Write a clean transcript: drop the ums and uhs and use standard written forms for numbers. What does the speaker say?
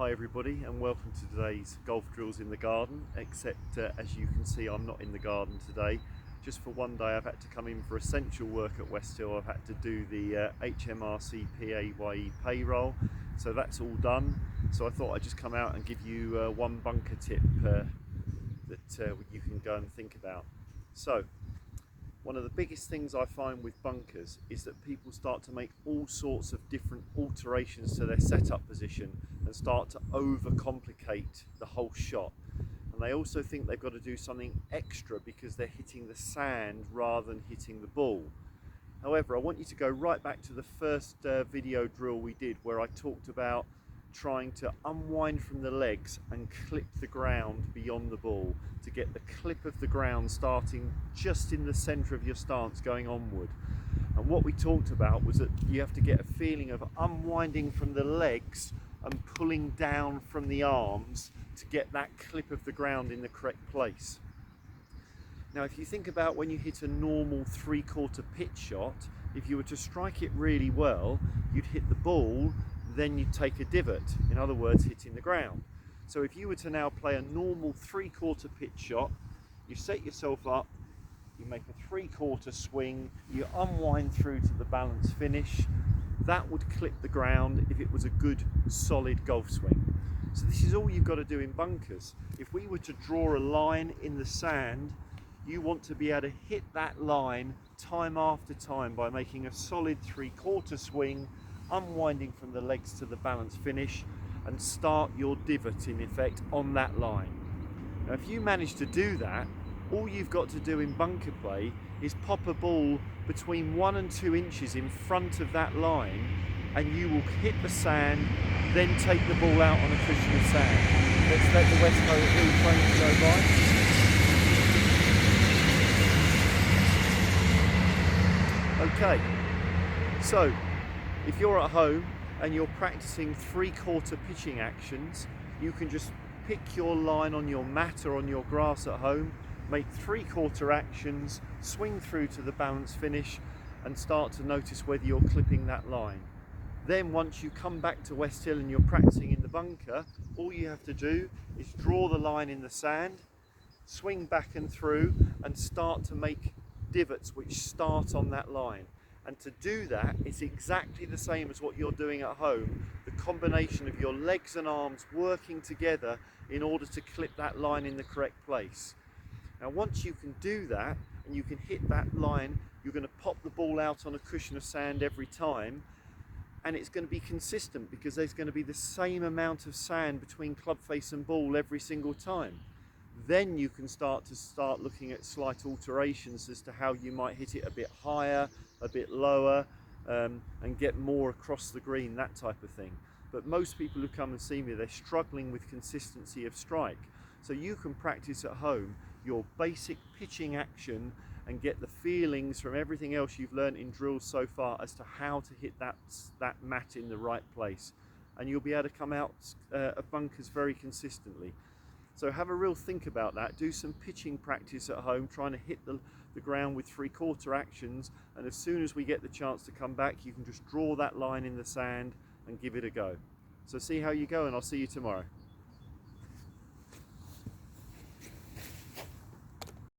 Hi everybody, and welcome to today's golf drills in the garden, except as you can see I'm not in the garden today. Just for one day I've had to come in for essential work at West Hill. I've had to do the HMRC PAYE payroll, so that's all done. So I thought I'd just come out and give you one bunker tip that you can go and think about. So one of the biggest things I find with bunkers is that people start to make all sorts of different alterations to their setup position and start to overcomplicate the whole shot. And they also think they've got to do something extra because they're hitting the sand rather than hitting the ball. However, I want you to go right back to the first video drill we did, where I talked about trying to unwind from the legs and clip the ground beyond the ball to get the clip of the ground starting just in the center of your stance going onward. And what we talked about was that you have to get a feeling of unwinding from the legs and pulling down from the arms to get that clip of the ground in the correct place. Now, if you think about when you hit a normal 3/4 pitch shot, if you were to strike it really well, you'd hit the ball, then you'd take a divot, in other words hitting the ground. So if you were to now play a normal 3/4 pitch shot, you set yourself up, you make a 3/4 swing, you unwind through to the balance finish, that would clip the ground if it was a good solid golf swing. So this is all you've got to do in bunkers. If we were to draw a line in the sand, you want to be able to hit that line time after time by making a solid 3/4 swing, unwinding from the legs to the balance finish, and start your divot in effect on that line. Now if you manage to do that, all you've got to do in bunker play is pop a ball between 1 and 2 inches in front of that line, and you will hit the sand, then take the ball out on a cushion of sand. Let's let the West Hill train go by. Okay, so if you're at home and you're practicing 3/4 pitching actions, you can just pick your line on your mat or on your grass at home, make 3/4 actions, swing through to the balance finish, and start to notice whether you're clipping that line. Then once you come back to West Hill and you're practicing in the bunker, all you have to do is draw the line in the sand, swing back and through, and start to make divots which start on that line. And to do that, it's exactly the same as what you're doing at home. The combination of your legs and arms working together in order to clip that line in the correct place. Now once you can do that and you can hit that line, you're going to pop the ball out on a cushion of sand every time, and it's going to be consistent because there's going to be the same amount of sand between club face and ball every single time. Then you can start looking at slight alterations as to how you might hit it a bit higher, a bit lower, and get more across the green, that type of thing. But most people who come and see me, they're struggling with consistency of strike. So you can practice at home your basic pitching action and get the feelings from everything else you've learned in drills so far as to how to hit that mat in the right place. And you'll be able to come out of bunkers very consistently. So have a real think about that. Do some pitching practice at home, trying to hit the ground with 3/4 actions, and as soon as we get the chance to come back, you can just draw that line in the sand and give it a go. So see how you go, and I'll see you tomorrow.